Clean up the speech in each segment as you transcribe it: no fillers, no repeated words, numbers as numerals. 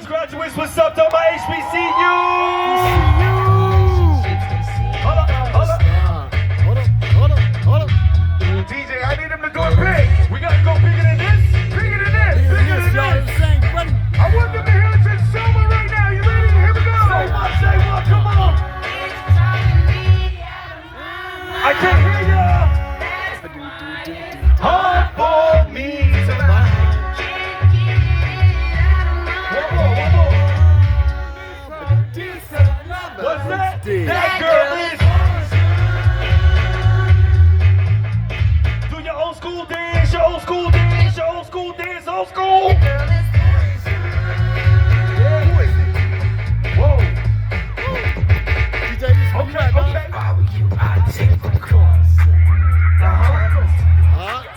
graduates, what's up to my HBCU? Hold up. DJ, I need him to do it big. We gotta go bigger than this. Bigger than this. I want them to hear us in Selma right now. You ready? Here we go. Say what, come on. I can't hear ya. Hard for me tonight. One more. What's that? That girl is. Do your old school dance, old school. Whoa. Okay.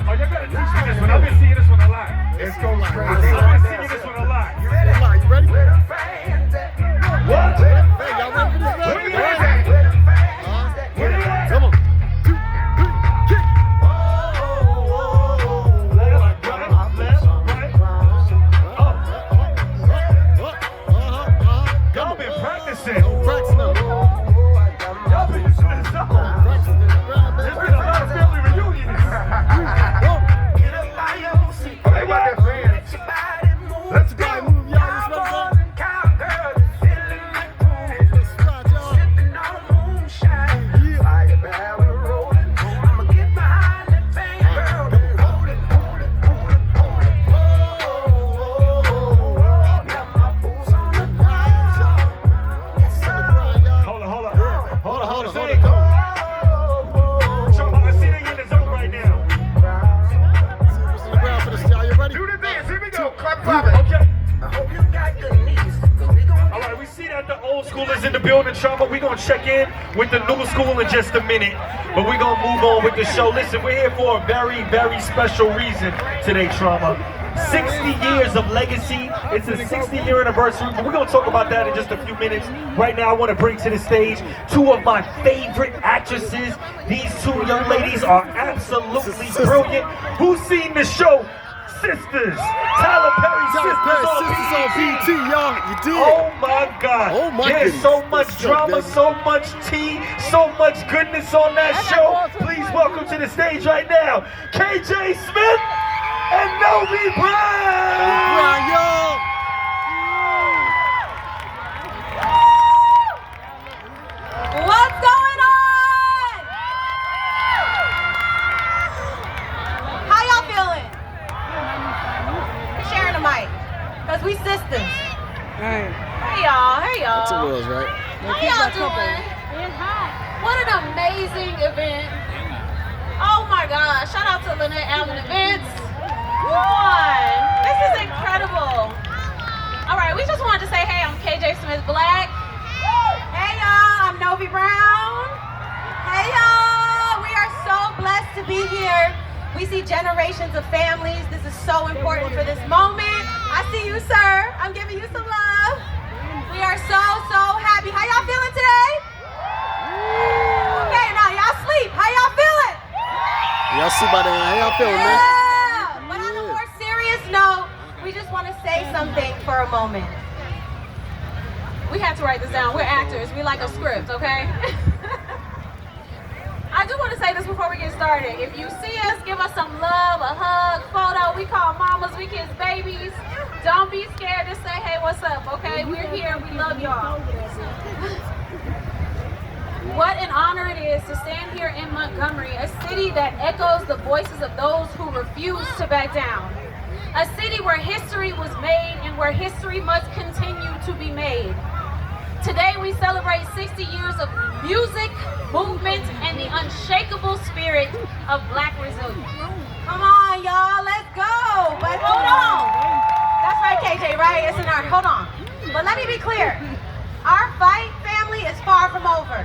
Oh, you gotta teach me this one. I've been seeing this one a lot. It's going crazy. I've been seeing this one a lot. You ready? What? Hey, y'all ready for this? Where you at? Come on. Y'all been practicing. Y'all been using this song. There's been a lot of family reunions. Okay, what they're saying. Let's go. Trauma, we're going to check in with the new school in just a minute, but we're going to move on with the show. Listen, we're here for a very, very special reason today, Trauma. 60 years of legacy. It's a 60-year anniversary, but we're going to talk about that in just a few minutes. Right now, I want to bring to the stage two of my favorite actresses. These two young ladies are absolutely brilliant. Who's seen the show? Sisters, Tyler Perry Sisters on BET, y'all. You did. Oh my God. Oh my There's goodness. so much drama, so much tea, so much goodness on that show. Please welcome to the stage right now, KJ Smith and Novi Brown. y'all. What's going on? How y'all feeling? Sharing the mic, cause we sisters. Hey. Hey y'all. That's what it was, right? How y'all doing? What an amazing event. Oh my gosh, shout out to Lynette Allen Events. Come on, this is incredible. All right, we just wanted to say, hey, I'm KJ Smith Black. Hey y'all, I'm Novi Brown. Hey y'all, we are so blessed to be here. We see generations of families. This is so important for this moment. I see you, sir. I'm giving you some love. We are so happy. How y'all feeling today? Okay, now y'all sleep. How y'all feeling? Y'all see by the end. How y'all feeling, man? Yeah. But on a more serious note, we just want to say something for a moment. We had to write this down. We're actors. We like a script, okay? I do want to say this before we get started. If you see us, give us some love, a hug, photo. We call mamas, we kiss babies. Don't be scared to say, hey, what's up, okay? We're here. We love y'all. What an honor it is to stand here in Montgomery, a city that echoes the voices of those who refuse to back down. A city where history was made and where history must continue to be made. Today we celebrate 60 years of music, movement, and the unshakable spirit of Black resilience. Come on, y'all, let's go. But hold on. That's right, KJ, right? It's in our, hold on. But let me be clear. Our fight, family, is far from over.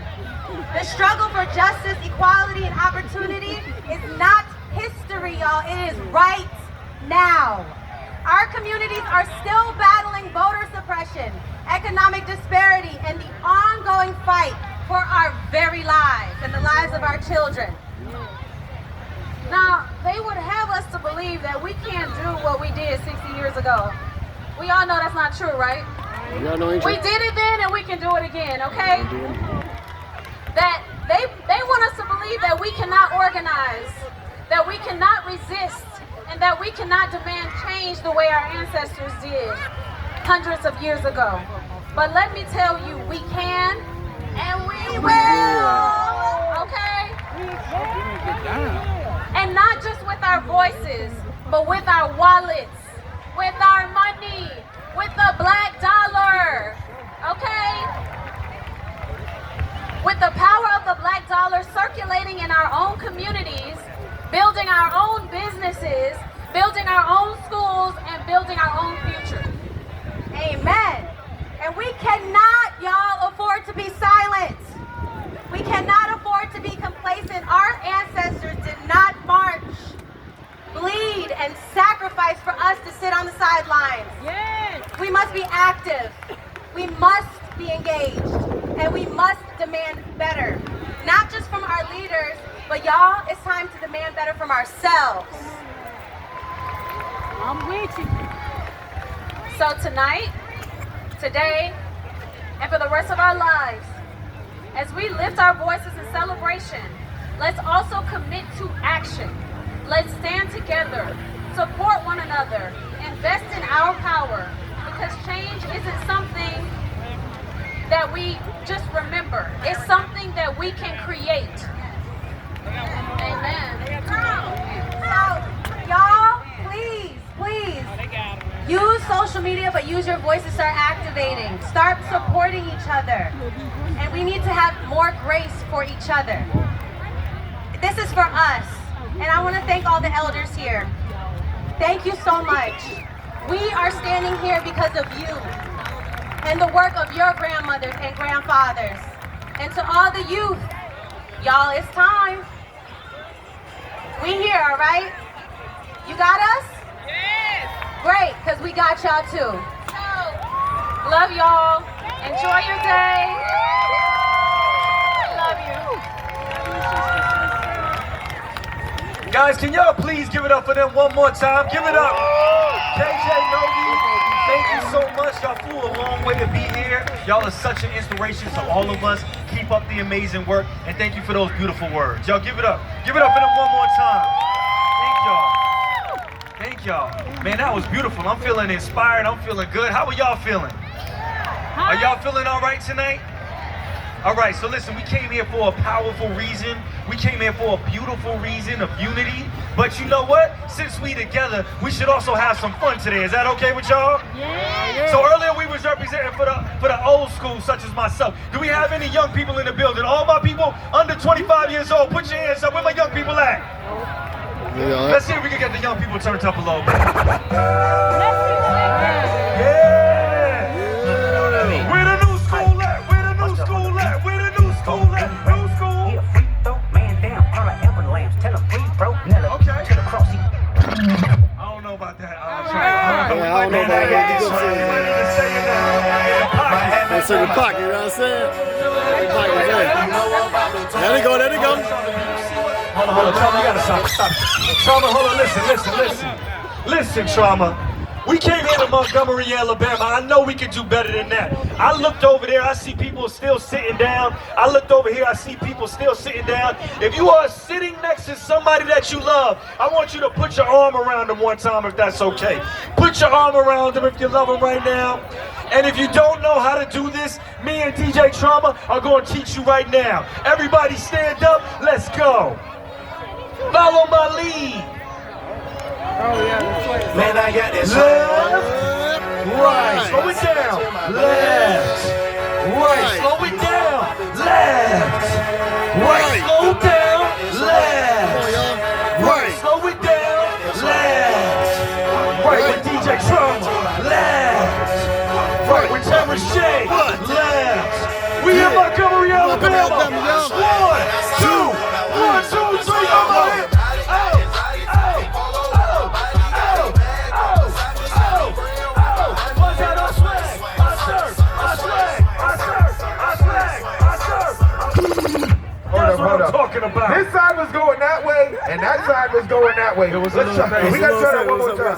The struggle for justice, equality, and opportunity is not history, y'all. It is right now. Our communities are still battling voter suppression, economic disparity, and the ongoing fight for our very lives and the lives of our children. Now, they would have us to believe that we can't do what we did 60 years ago. We all know that's not true, right? Y'all know ain't We true? did it then and we can do it again, okay? That they want us to believe that we cannot organize, that we cannot resist, and that we cannot demand change the way our ancestors did hundreds of years ago. But let me tell you, we can and we will, okay? And not just with our voices, but with our wallets, with our money, with the black dollar, okay? With the power of the black dollar circulating in our own communities, building our own businesses, building our own schools, and building our own future. Amen. And we cannot, y'all, afford to be silent. We cannot afford to be complacent. Our ancestors did not march, bleed, and sacrifice for us to sit on the sidelines. Yes. We must be active. We must be engaged. And we must demand better. Not just from our leaders, but y'all, it's time to demand better from ourselves. I'm with you. So tonight, today, and for the rest of our lives, as we lift our voices in celebration, let's also commit to action. Let's stand together, support one another, invest in our power, because change isn't something that we just remember. It's something that we can create. Amen. So, y'all, please, use social media, but use your voice to start activating. Start supporting each other. And we need to have more grace for each other. This is for us. And I want to thank all the elders here. Thank you so much. We are standing here because of you and the work of your grandmothers and grandfathers. And to all the youth, y'all, it's time. We here, all right? You got us? Yes. Great, because we got y'all too. So, love y'all. Enjoy your day. Love you. Guys, can y'all please give it up for them one more time? Give it up. KJ, Nogi, thank you so much. Y'all flew a long way to be here. Y'all are such an inspiration to all of us. Keep up the amazing work, and thank you for those beautiful words. Y'all give it up. Give it up for them one more time. Thank y'all. Thank y'all. Man, that was beautiful. I'm feeling inspired. I'm feeling good. How are y'all feeling? Are y'all feeling all right tonight? All right, so listen, we came here for a powerful reason. We came here for a beautiful reason of unity. But you know what? Since we together, we should also have some fun today. Is that okay with y'all? Yeah. So earlier we was representing for the old school, such as myself. Do we have any young people in the building? All my people under 25 years old, put your hands up. Where my young people at? Yeah. Let's see if we can get the young people turned up a little bit. Where the new school at? Where the new school at? Where the new school at? New school? He a free throw, man down, all the ambulance. Tell him free throw, Nella, Okay. to the cross. I don't know about that. I don't know about that. You go see it. That's in the pocket, you know what I'm saying? The pocket, yeah. There they go, there they go. Hold on, Trauma, you gotta stop. Trauma, hold on, listen, Trauma. We came here to Montgomery, Alabama. I know we can do better than that. I looked over there, I see people still sitting down. I looked over here, I see people still sitting down. If you are sitting next to somebody that you love, I want you to put your arm around them one time if that's okay. Put your arm around them if you love them right now. And if you don't know how to do this, me and DJ Trauma are going to teach you right now. Everybody stand up, let's go. Follow my lead. Man, I got this. Left, right, slow it down. Left, right, slow it down. Left, right, slow down. Left, right, slow it down. Left, right with DJ Trauma. Left, right with Terrence J. Left. We in Montgomery, Alabama. 1, 2, 3, come on. Hold up. about. This side was going that way, and that side was going that way. Let's try. We gotta try that one more time.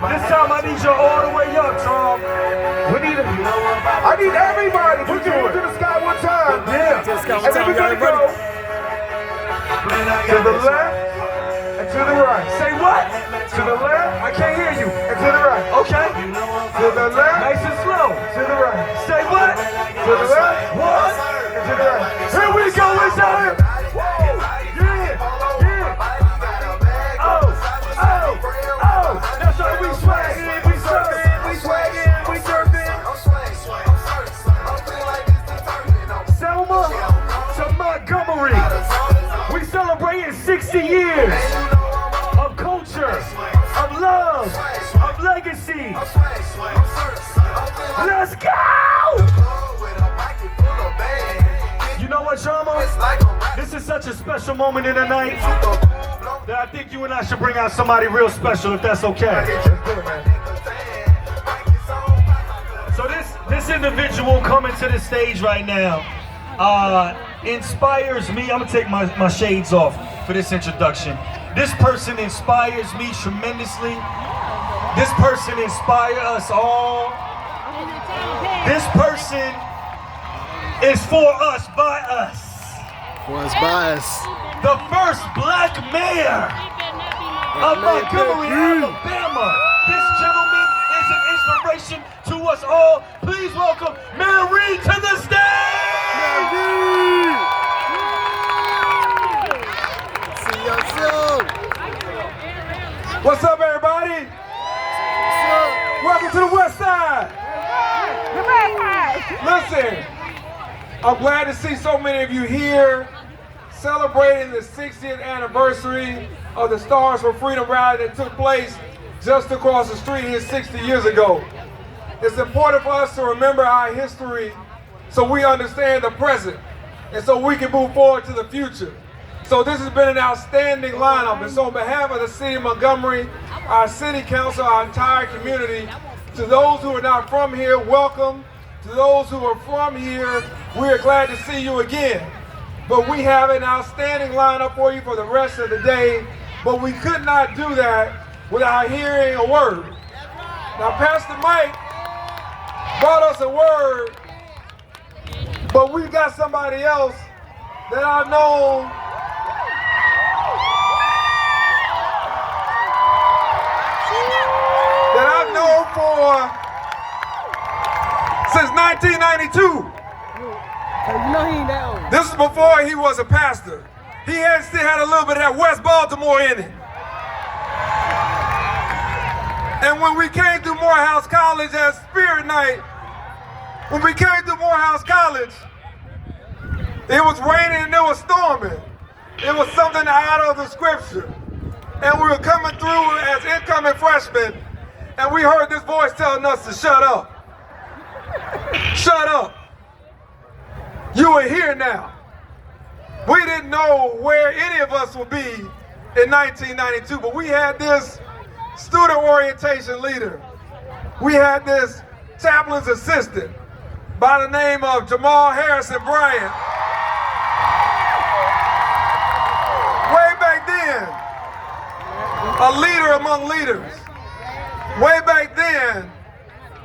This time I need you all the way up, Tom. I need everybody. Put your hands to the sky one time. Yeah. And then we're gonna go to the left and to the right. Say what? To the left. I can't hear you. And to the right. Okay. To the left. Nice and slow. To the right. Say what? To the left. What? And to the right. Here we go, it's time. Yeah. Oh. That's how we swaggin', we surfin', we swaggin', we surfin'. Selma to Montgomery. We celebrating 60 years of culture, of love, of legacy. Let's go! You know what, Selma? This is such a special moment in the night that I think you and I should bring out somebody real special, if that's okay. So this individual coming to the stage right now inspires me. I'm gonna take my shades off for this introduction. This person inspires me tremendously. This person inspires us all. This person is for us, by us. For us, by us. The first black mayor of Montgomery, Alabama. This gentleman is an inspiration to us all. Please welcome Mayor Reed to the stage! See you soon. What's up, everybody? Welcome to the West Side. Listen, I'm glad to see so many of you here celebrating the 60th anniversary of the Stars for Freedom rally that took place just across the street here 60 years ago. It's important for us to remember our history so we understand the present and so we can move forward to the future. So this has been an outstanding lineup, and so on behalf of the city of Montgomery, our city council, our entire community, to those who are not from here, welcome. To those who are from here, we are glad to see you again. But we have an outstanding lineup for you for the rest of the day, but we could not do that without hearing a word. Now, Pastor Mike brought us a word, but we've got somebody else that I've known for since 1992. You know he ain't that old. This is before he was a pastor. He still had a little bit of that West Baltimore in him. And when we came through Morehouse College at Spirit Night, when we came through Morehouse College, it was raining and it was storming. It was something out of the scripture. And we were coming through as incoming freshmen, and we heard this voice telling us to shut up. Shut up. You are here now. We didn't know where any of us would be in 1992, but we had this student orientation leader. We had this chaplain's assistant by the name of Jamal Harrison Bryant. Way back then, a leader among leaders. Way back then,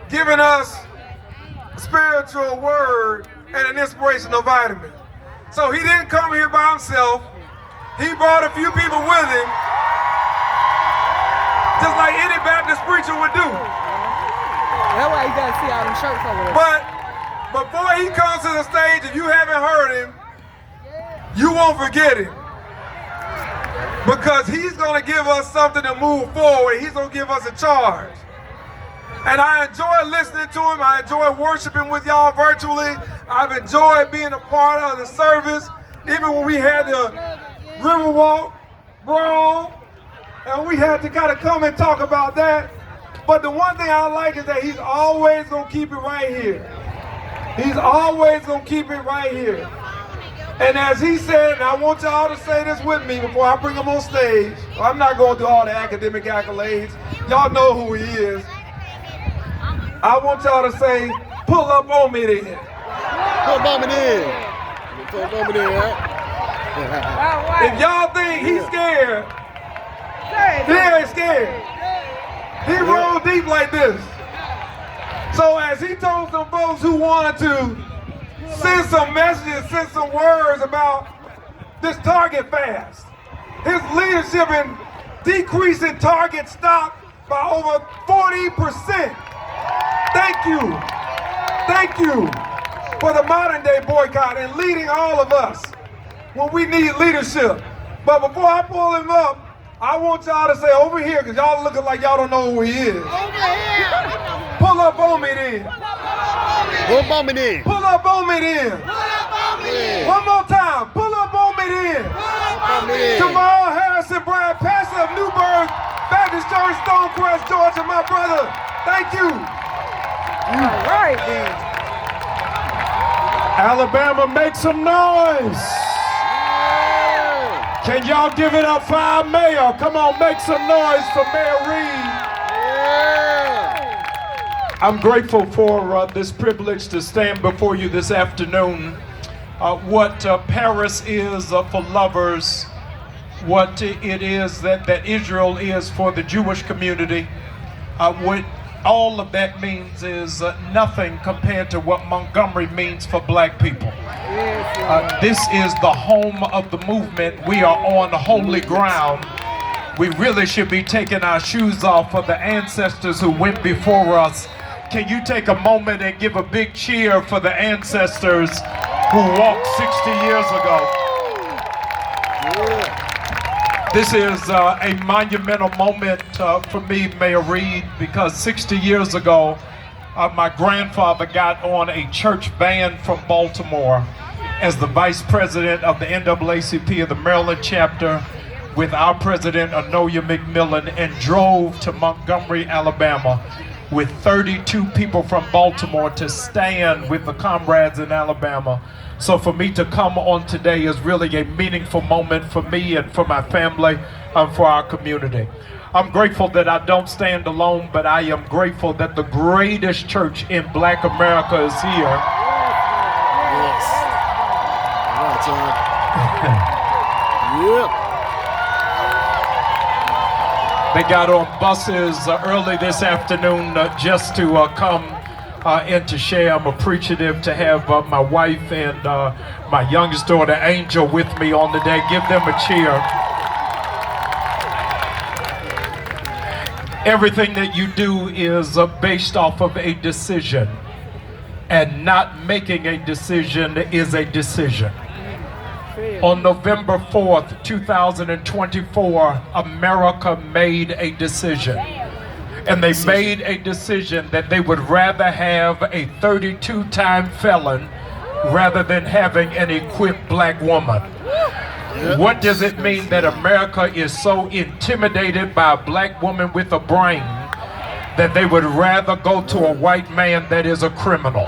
giving us a spiritual word and an inspirational vitamin. So he didn't come here by himself. He brought a few people with him, just like any Baptist preacher would do. That's why you gotta see all them shirts over there. But before he comes to the stage, if you haven't heard him, you won't forget him. Because he's gonna give us something to move forward. He's gonna give us a charge. And I enjoy listening to him. I enjoy worshiping with y'all virtually. I've enjoyed being a part of the service, even when we had the Riverwalk brawl, and we had to kind of come and talk about that. But the one thing I like is that he's always gonna keep it right here. He's always gonna keep it right here. And as he said, and I want y'all to say this with me before I bring him on stage. I'm not going through all the academic accolades. Y'all know who he is. I want y'all to say, pull up on me then. Pull up on me then. Put him over there, right? If y'all think he's scared, he ain't scared. He rolled deep like this. So as he told some folks who wanted to send some messages, send some words about this Target fast, his leadership in decreasing Target stock by over 40%. Thank you for the modern day boycott and leading all of us when we need leadership. But before I pull him up, I want y'all to say over here, because y'all looking like y'all don't know who he is. Pull up on me then. Pull up on me then. Pull up on me then. One more time. Pull up on me then. Jamal Harrison, Brad, pastor of Newburgh Baptist Church, Stonecrest, Georgia, my brother. Thank you. All right, then. Alabama, make some noise. Can y'all give it up for our mayor? Come on, make some noise for Mayor Reed. I'm grateful for this privilege to stand before you this afternoon. What Paris is for lovers, what it is that Israel is for the Jewish community, what all of that means is nothing compared to what Montgomery means for black people. This is the home of the movement. We are on holy ground. We really should be taking our shoes off for the ancestors who went before us. Can you take a moment and give a big cheer for the ancestors who walked 60 years ago? This is a monumental moment for me, Mayor Reed, because 60 years ago, my grandfather got on a church van from Baltimore as the vice president of the NAACP of the Maryland chapter with our president, Anoya McMillan, and drove to Montgomery, Alabama with 32 people from Baltimore to stand with the comrades in Alabama. So for me to come on today is really a meaningful moment for me and for my family and for our community. I'm grateful that I don't stand alone, but I am grateful that the greatest church in Black America is here. Yes. All right, John. Yep. They got on buses early this afternoon just to come and to share. I'm appreciative to have my wife and my youngest daughter, Angel, with me on the day. Give them a cheer. Everything that you do is based off of a decision, and not making a decision is a decision. On November 4th, 2024, America made a decision. And they made a decision that they would rather have a 32-time felon rather than having an equipped black woman. What does it mean that America is so intimidated by a black woman with a brain that they would rather go to a white man that is a criminal?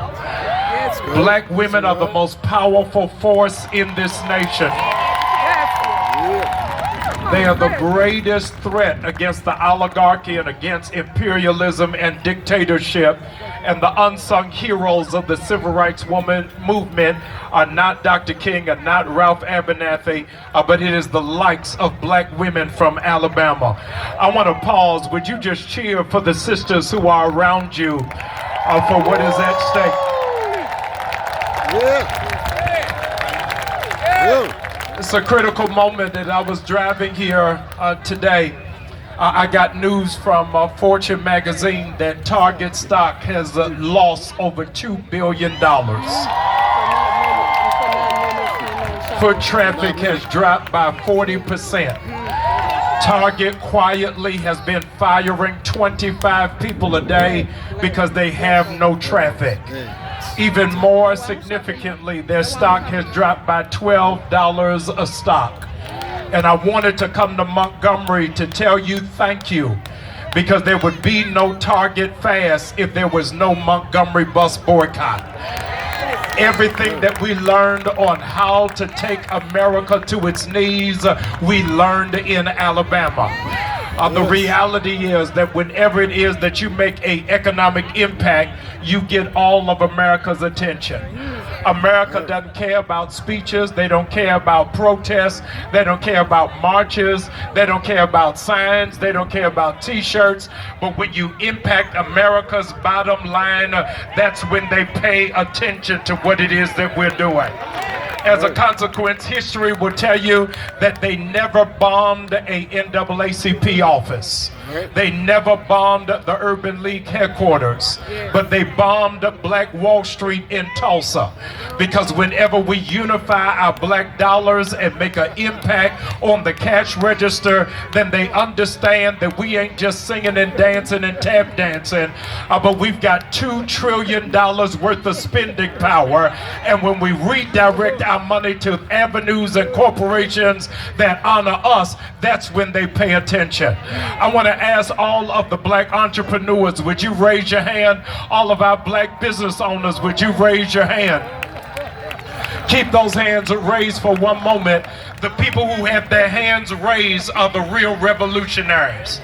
Black women are the most powerful force in this nation. They are the greatest threat against the oligarchy and against imperialism and dictatorship. And the unsung heroes of the civil rights movement are not Dr. King and not Ralph Abernathy, but it is the likes of black women from Alabama. I want to pause. Would you just cheer for the sisters who are around you for what is at stake? It's a critical moment that I was driving here today. I got news from Fortune magazine that Target stock has lost over $2 billion. Foot traffic has dropped by 40%. Target quietly has been firing 25 people a day because they have no traffic. Even more significantly, their stock has dropped by $12 a stock. And I wanted to come to Montgomery to tell you thank you, because there would be no Target fast if there was no Montgomery bus boycott. Everything that we learned on how to take America to its knees, we learned in Alabama. The reality is that whenever it is that you make an economic impact, you get all of America's attention. America doesn't care about speeches. They don't care about protests. They don't care about marches. They don't care about signs. They don't care about t-shirts. But when you impact America's bottom line, that's when they pay attention to what it is that we're doing. As a consequence, history will tell you that they never bombed a NAACP office. They never bombed the Urban League headquarters, but they bombed Black Wall Street in Tulsa. Because whenever we unify our black dollars and make an impact on the cash register, then they understand that we ain't just singing and dancing and tap dancing, but we've got $2 trillion worth of spending power. And when we redirect our money to avenues and corporations that honor us, that's when they pay attention. I want to ask all of the black entrepreneurs, would you raise your hand? All of our black business owners, would you raise your hand? Keep those hands raised for one moment. The people who have their hands raised are the real revolutionaries.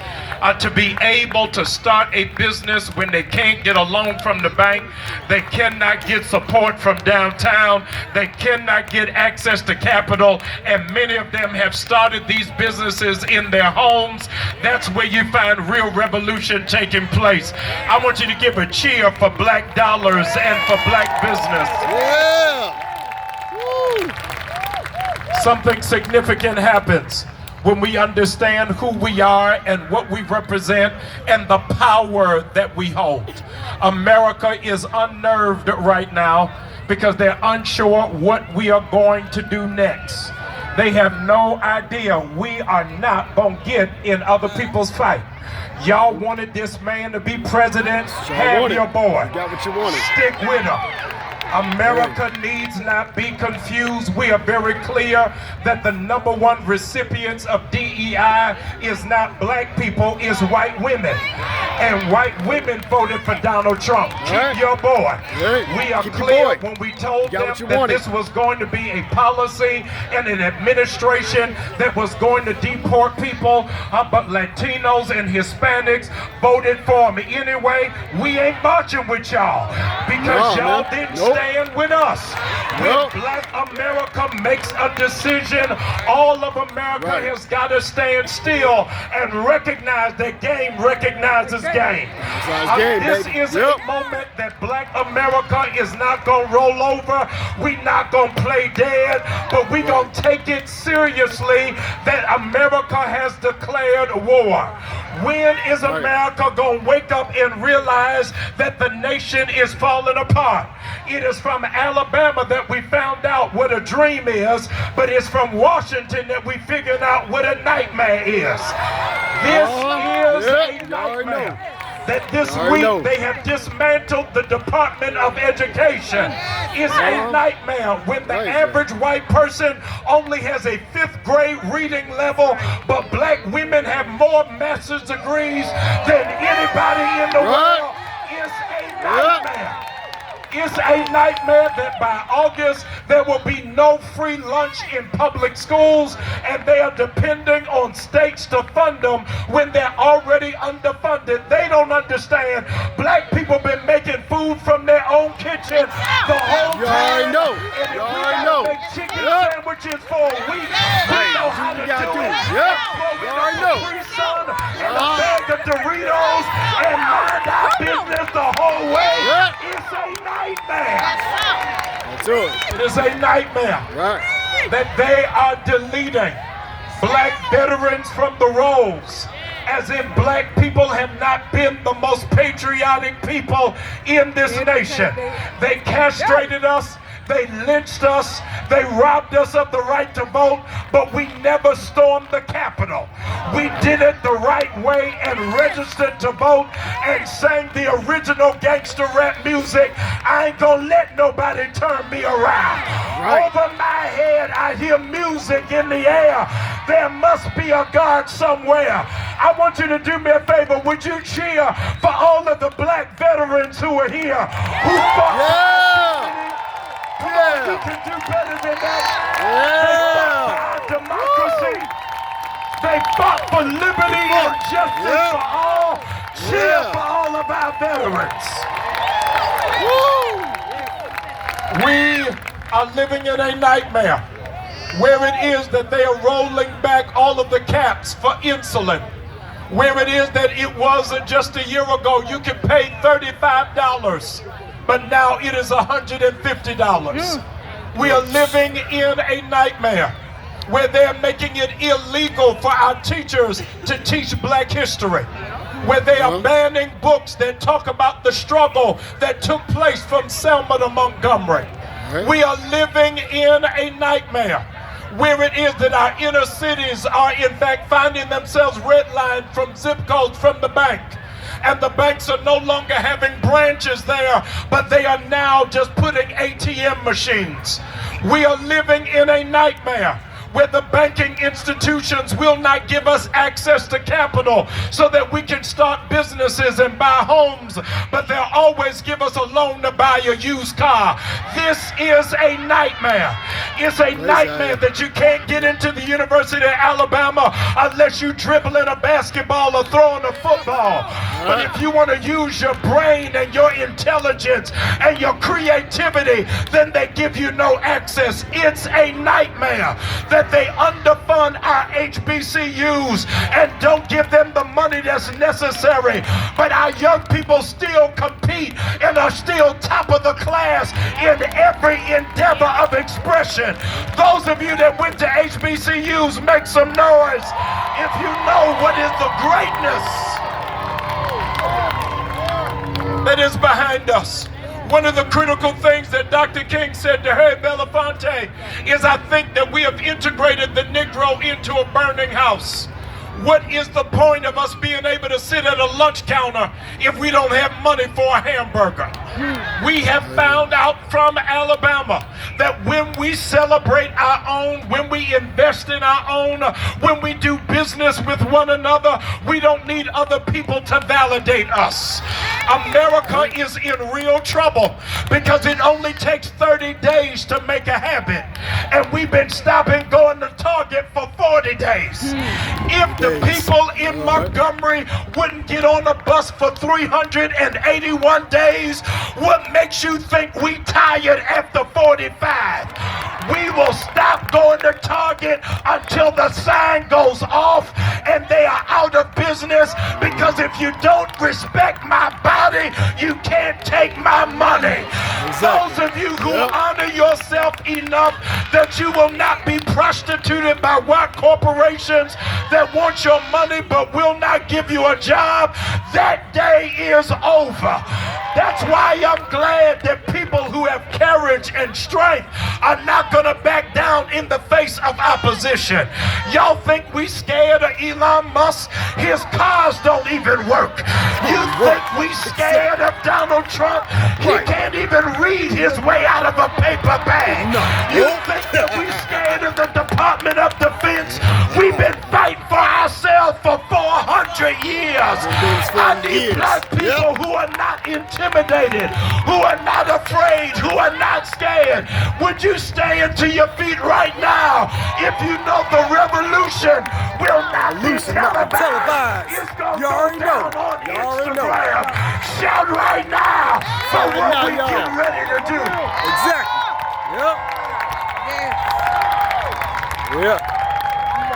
To be able to start a business when they can't get a loan from the bank, they cannot get support from downtown, they cannot get access to capital, and many of them have started these businesses in their homes. That's where you find real revolution taking place. I want you to give a cheer for black dollars and for black business. Yeah. Woo. Something significant happens when we understand who we are and what we represent and the power that we hold. America is unnerved right now because they're unsure what we are going to do next. They have no idea. We are not going to get in other people's fight. Y'all wanted this man to be president, have your boy. You got what you wanted. Stick with him. America needs not be confused. We are very clear that the #1 recipients of DEI is not black people, is white women. And white women voted for Donald Trump. Keep your boy. We are clear when we told them that this was going to be a policy and an administration that was going to deport people, but Latinos and Hispanics voted for me anyway. We ain't marching with y'all because y'all didn't stand with us. When black America makes a decision, all of America has got to stand still and recognize that game recognizes game. This is a moment that black America is not going to roll over. We not going to play dead, but we going to take it seriously that America has declared war. When is America going to wake up and realize that the nation is falling apart? It is from Alabama that we found out what a dream is, but it's from Washington that we figured out what a nightmare is. This is a nightmare. That this week they have dismantled the Department of Education. It's a nightmare when the average white person only has a 5th grade reading level, but black women have more master's degrees than anybody in the world. It's a nightmare. It's a nightmare that by August there will be no free lunch in public schools, and they are depending on states to fund them when they're already underfunded. They don't understand. Black people been making food from their own kitchen the whole time. You already know. And if You we already gotta know. make chicken sandwiches for a week, we know how to do it. You already know. And a bag of Doritos and mind our business the whole way. It's a nightmare. That's it. It is a nightmare that they are deleting black veterans from the rolls, as if black people have not been the most patriotic people in this nation. They castrated us. They lynched us, they robbed us of the right to vote, but we never stormed the Capitol. We did it the right way and registered to vote and sang the original gangster rap music. I ain't gonna let nobody turn me around. Over my head, I hear music in the air. There must be a God somewhere. I want you to do me a favor. Would you cheer for all of the black veterans who are here, who fought we can do better than that. They fought for our democracy. They fought for liberty and justice for all. Cheer for all of our veterans. We are living in a nightmare where it is that they are rolling back all of the caps for insulin. Where it is that it was just a year ago, you could pay $35, but now it is $150. We are living in a nightmare where they're making it illegal for our teachers to teach Black history, where they are banning books that talk about the struggle that took place from Selma to Montgomery. We are living in a nightmare where it is that our inner cities are in fact finding themselves redlined from zip codes from the bank. And the banks are no longer having branches there, but they are now just putting ATM machines. We are living in a nightmare where the banking institutions will not give us access to capital so that we can start businesses and buy homes, but they'll always give us a loan to buy a used car. This is a nightmare. It's a nightmare that you can't get into the University of Alabama unless you dribbling a basketball or throwing a football. But if you want to use your brain and your intelligence and your creativity, then they give you no access. It's a nightmare that they underfund our HBCUs and don't give them the money that's necessary. But our young people still compete and are still top of the class in every endeavor of expression. Those of you that went to HBCUs, make some noise if you know what is the greatness that is behind us. One of the critical things that Dr. King said to Harry Belafonte is, I think that we have integrated the Negro into a burning house. What is the point of us being able to sit at a lunch counter if we don't have money for a hamburger? We have found out from Alabama that when we celebrate our own, when we invest in our own, when we do business with one another, we don't need other people to validate us. America is in real trouble because it only takes 30 days to make a habit. And we've been stopping going to Target for 40 days. If the people in Montgomery wouldn't get on a bus for 381 days, what makes you think we tired after 45? We will stop going to Target until the sign goes off and they are out of business, because if you don't respect my body, you can't take my money. Those of you who honor yourself enough that you will not be prostituted by white corporations that want your money but will not give you a job, that day is over. That's why I'm glad that people who have courage and strength are not going to back down in the face of opposition. Y'all think we scared of Elon Musk? His cars don't even work. You think we scared of Donald Trump? He can't even read his way out of a paper bag. You think that we scared of the Department of Defense? We've been fighting for ourselves for 400 years. I need black people who are not intimidated, who are not afraid, who are not scared. Would you stand to your feet right now if you know the revolution will not be televised? It's going to go down on Instagram. Shout right now for what we get ready to do. Exactly.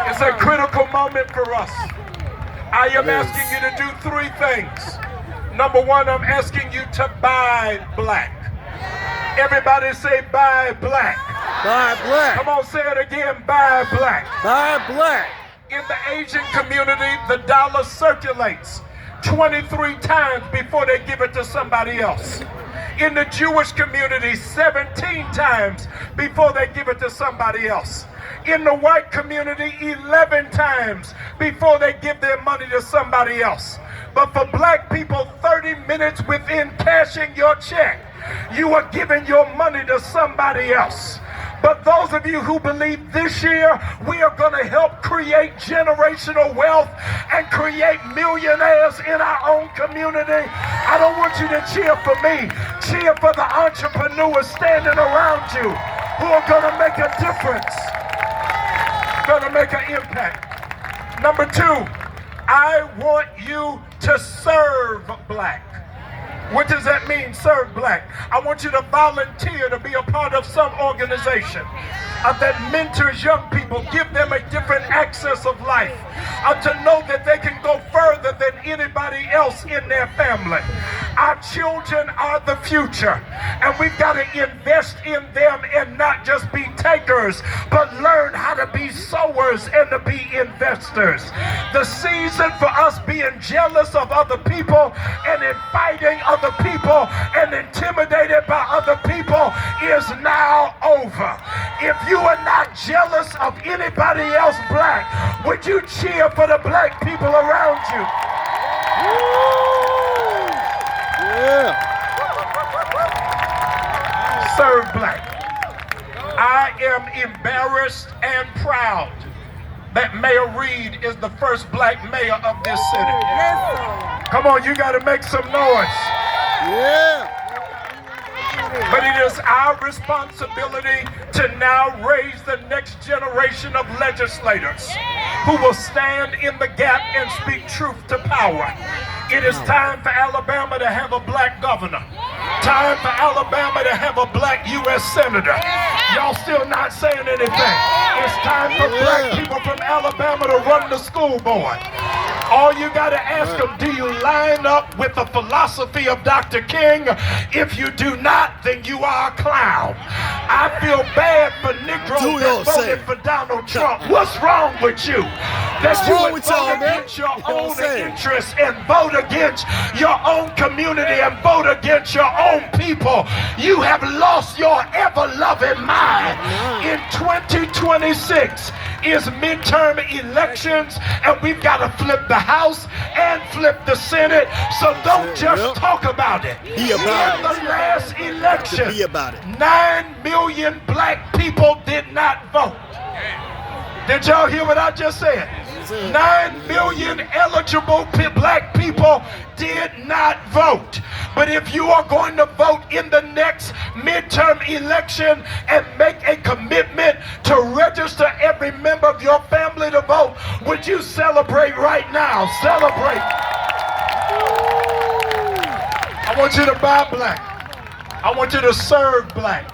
It's a critical moment for us. I am asking you to do three things. Number one, I'm asking you to buy black. Everybody say buy black. Buy black. Come on, say it again, buy black. Buy black. In the Asian community, the dollar circulates 23 times before they give it to somebody else. In the Jewish community, 17 times before they give it to somebody else. In the white community, 11 times before they give their money to somebody else. But for black people, 30 minutes within cashing your check, you are giving your money to somebody else. But those of you who believe this year we are going to help create generational wealth and create millionaires in our own community, I don't want you to cheer for me. Cheer for the entrepreneurs standing around you who are going to make a difference, going to make an impact. Number two, I want you to serve black. What does that mean, serve black? I want you to volunteer to be a part of some organization that mentors young people, give them a different access of life, to know that they can go further than anybody else in their family. Our children are the future, and we've got to invest in them and not just be takers, but learn how to be sowers and to be investors. The season for us being jealous of other people and inviting other people and intimidated by other people is now over. If you are not jealous of anybody else black, would you cheer for the black people around you? Yeah. Serve black. I am embarrassed and proud that Mayor Reed is the first black mayor of this city. Come on, you got to make some noise. Yeah. But it is our responsibility to now raise the next generation of legislators who will stand in the gap and speak truth to power. It is time for Alabama to have a black governor. Time for Alabama to have a black U.S. senator. Y'all still not saying anything. It's time for black people from Alabama to run the school board. All you got to ask them, do you line up with the philosophy of Dr. King? If you do not, then you are a clown. I feel bad for Negroes that voted for Donald Trump. What's wrong with you? That you would vote against your own interests and vote against your own community and vote against your own people. You have lost your ever-loving mind. In 2026 is midterm elections, and we've got to flip the House and flip the Senate, so don't just talk about it. Be about In the last election, Be about it. 9 million black people did not vote. Did y'all hear what I just said? 9 million eligible black people did not vote. But if you are going to vote in the next midterm election and make a commitment to register every member of your family to vote, would you celebrate right now? Celebrate. I want you to buy black. I want you to serve black.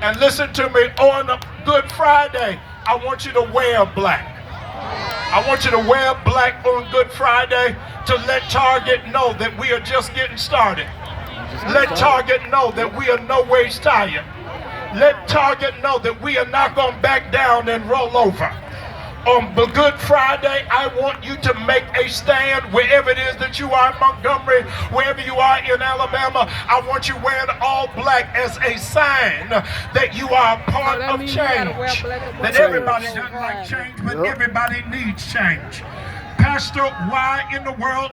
And listen to me, on Good Friday, I want you to wear black. I want you to wear black on Good Friday to let Target know that we are just getting started. Let Target know that we are no ways tired. Let Target know that we are not going to back down and roll over. On Good Friday, I want you to make a stand wherever it is that you are in Montgomery, wherever you are in Alabama. I want you wearing all black as a sign that you are a part of change. That everybody doesn't like change, but everybody needs change. Pastor, why in the world